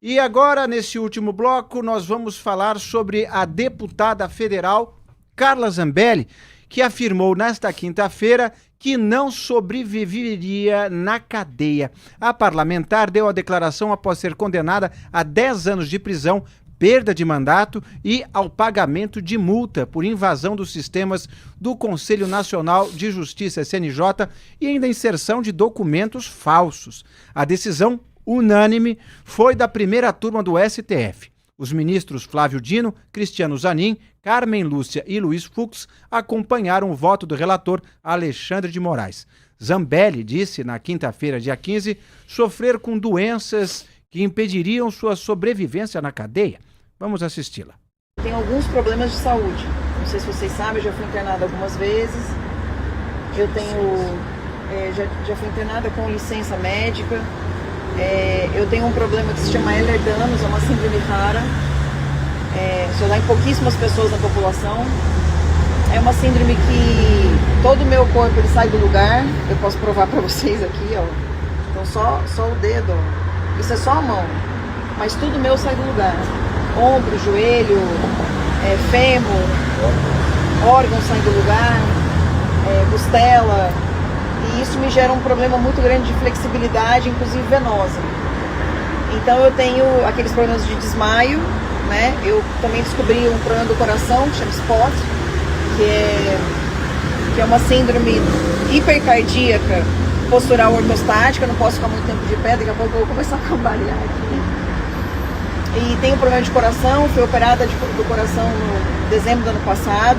E agora, nesse último bloco, nós vamos falar sobre a deputada federal Carla Zambelli, que afirmou nesta quinta-feira que não sobreviveria na cadeia. A parlamentar deu a declaração após ser condenada a 10 anos de prisão, perda de mandato e ao pagamento de multa por invasão dos sistemas do Conselho Nacional de Justiça, CNJ, e ainda inserção de documentos falsos. A decisão unânime foi da primeira turma do STF. Os ministros Flávio Dino, Cristiano Zanin, Carmen Lúcia e Luiz Fux acompanharam o voto do relator Alexandre de Moraes. Zambelli disse, na quinta-feira, dia 15, sofrer com doenças que impediriam sua sobrevivência na cadeia. Vamos assisti-la. Tenho alguns problemas de saúde. Não sei se vocês sabem, eu já fui internada algumas vezes. Eu já fui internada com licença médica. Eu tenho um problema que se chama Ehlers-Danlos, é uma síndrome rara. Só dá em pouquíssimas pessoas na população. É uma síndrome que todo o meu corpo ele sai do lugar. Eu posso provar para vocês aqui, ó. Então só o dedo, ó. Isso é só a mão, mas tudo meu sai do lugar. Ombro, joelho, fêmur, órgãos saem do lugar, costela. E isso me gera um problema muito grande de flexibilidade, inclusive venosa. Então eu tenho aqueles problemas de desmaio, né? Eu também descobri um problema do coração, que chama SPOT, que é uma síndrome hipercardíaca postural ortostática. Eu não posso ficar muito tempo de pé, daqui a pouco eu vou começar a cambalear aqui. E tenho um problema de coração, fui operada do coração no dezembro do ano passado.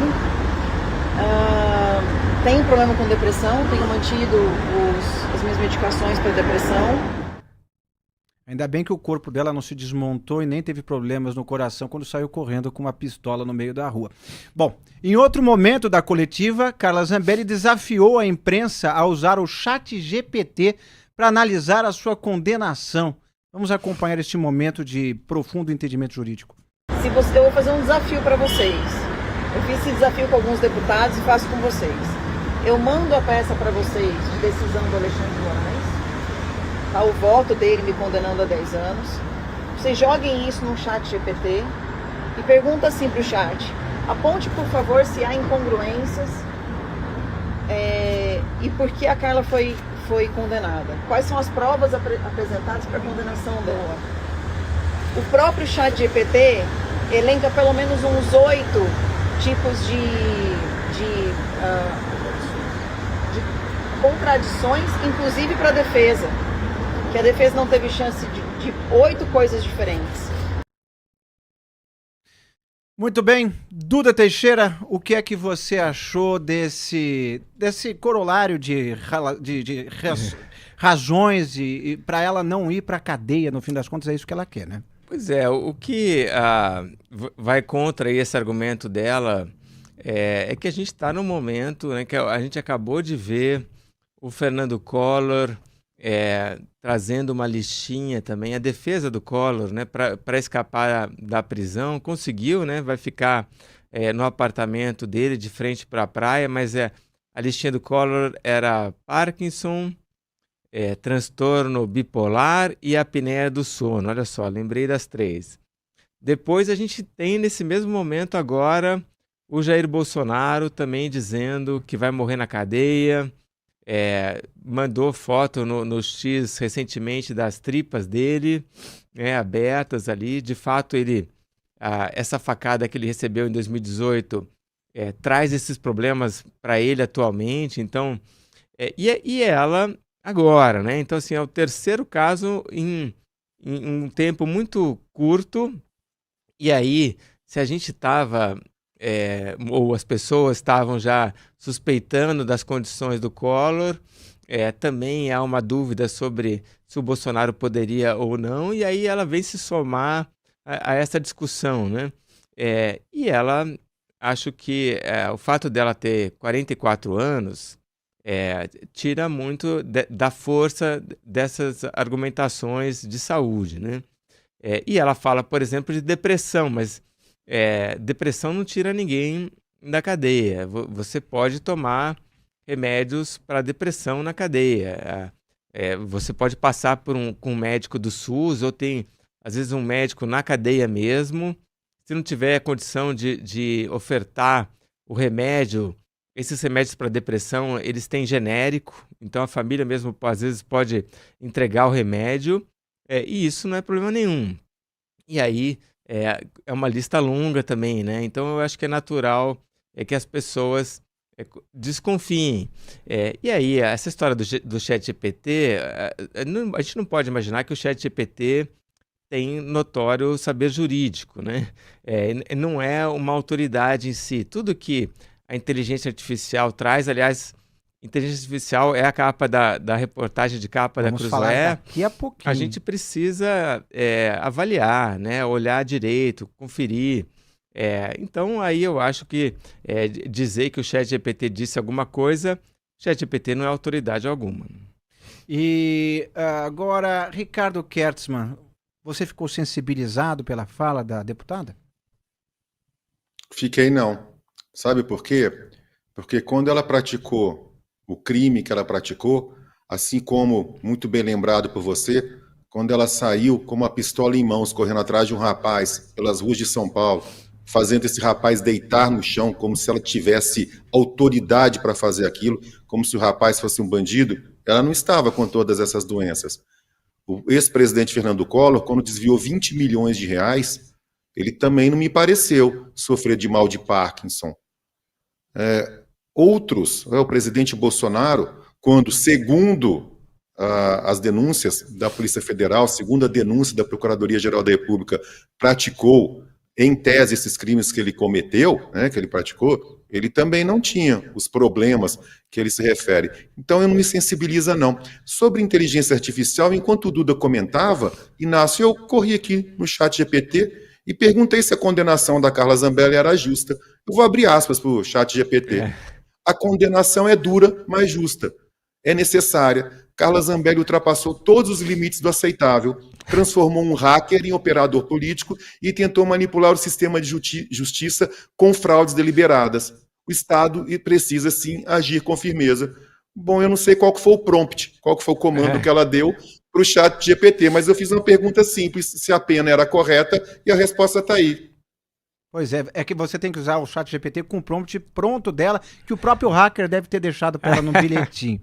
Tenho problema com depressão, tenho mantido as minhas medicações para depressão. Ainda bem que o corpo dela não se desmontou e nem teve problemas no coração quando saiu correndo com uma pistola no meio da rua. Bom, em outro momento da coletiva, Carla Zambelli desafiou a imprensa a usar o ChatGPT para analisar a sua condenação. Vamos acompanhar este momento de profundo entendimento jurídico. Eu vou fazer um desafio para vocês. Eu fiz esse desafio com alguns deputados e faço com vocês. Eu mando a peça para vocês de decisão do Alexandre de Moraes, tá? O voto dele me condenando a 10 anos. Vocês joguem isso no chat GPT e pergunta assim para o chat: aponte, por favor, se há incongruências e por que a Carla foi condenada. Quais são as provas apresentadas para a condenação dela? O próprio chat GPT elenca pelo menos uns 8 tipos de contradições, inclusive para a defesa, que a defesa não teve chance de 8 coisas diferentes. Muito bem, Duda Teixeira, o que é que você achou desse corolário de razões e para ela não ir para a cadeia, no fim das contas é isso que ela quer, né? Pois é, o que vai contra aí esse argumento dela é que a gente está num momento, né, que a gente acabou de ver o Fernando Collor trazendo uma listinha também, a defesa do Collor, né, para escapar da prisão, conseguiu, né, vai ficar no apartamento dele de frente para a praia, mas a listinha do Collor era Parkinson, transtorno bipolar e apneia do sono. Olha só, lembrei das 3. Depois a gente tem nesse mesmo momento agora o Jair Bolsonaro também dizendo que vai morrer na cadeia, mandou foto no X recentemente das tripas dele, abertas ali. De fato, essa facada que ele recebeu em 2018 traz esses problemas para ele atualmente. Então, e ela agora, né? Então, assim, é o terceiro caso em um tempo muito curto. E aí, se a gente estava, ou as pessoas estavam já suspeitando das condições do Collor, também há uma dúvida sobre se o Bolsonaro poderia ou não, e aí ela vem se somar a essa discussão, né? E ela, acho que o fato dela ter 44 anos tira muito da força dessas argumentações de saúde, né? E ela fala, por exemplo, de depressão, mas depressão não tira ninguém da cadeia. Você pode tomar remédios para depressão na cadeia. Você pode passar com um médico do SUS, ou tem às vezes um médico na cadeia mesmo. Se não tiver condição de ofertar o remédio, esses remédios para depressão, eles têm genérico, então a família mesmo às vezes pode entregar o remédio, e isso não é problema nenhum. E aí é uma lista longa também, né? Então eu acho que é natural que as pessoas desconfiem. E aí, essa história do ChatGPT, a gente não pode imaginar que o ChatGPT tem notório saber jurídico, né? Não é uma autoridade em si. Tudo que a inteligência artificial traz, aliás, inteligência artificial é a capa da reportagem de capa da Cruzoé. Daqui a pouquinho. A gente precisa avaliar, né? Olhar direito, conferir. Então, aí eu acho que dizer que o ChatGPT disse alguma coisa, o ChatGPT não é autoridade alguma. E agora, Ricardo Kertzmann, você ficou sensibilizado pela fala da deputada? Fiquei não. Sabe por quê? Porque quando ela praticou o crime que ela praticou, assim como muito bem lembrado por você, quando ela saiu com uma pistola em mãos, correndo atrás de um rapaz pelas ruas de São Paulo, fazendo esse rapaz deitar no chão, como se ela tivesse autoridade para fazer aquilo, como se o rapaz fosse um bandido, ela não estava com todas essas doenças. O ex-presidente Fernando Collor, quando desviou 20 milhões de reais, ele também não me pareceu sofrer de mal de Parkinson. Outros, o presidente Bolsonaro, quando, segundo as denúncias da Polícia Federal, segundo a denúncia da Procuradoria-Geral da República, praticou, em tese, esses crimes que ele cometeu, né, que ele praticou, ele também não tinha os problemas que ele se refere. Então, eu não me sensibiliza, não. Sobre inteligência artificial, enquanto o Duda comentava, Inácio, eu corri aqui no ChatGPT e perguntei se a condenação da Carla Zambelli era justa. Eu vou abrir aspas para o ChatGPT. A condenação é dura, mas justa. É necessária. Carla Zambelli ultrapassou todos os limites do aceitável, transformou um hacker em operador político e tentou manipular o sistema de justiça com fraudes deliberadas. O Estado precisa, sim, agir com firmeza. Bom, eu não sei qual que foi o prompt, qual que foi o comando que ela deu para o ChatGPT, mas eu fiz uma pergunta simples, se a pena era correta, e a resposta está aí. Pois é que você tem que usar o ChatGPT com o prompt pronto dela, que o próprio hacker deve ter deixado para ela no bilhetinho.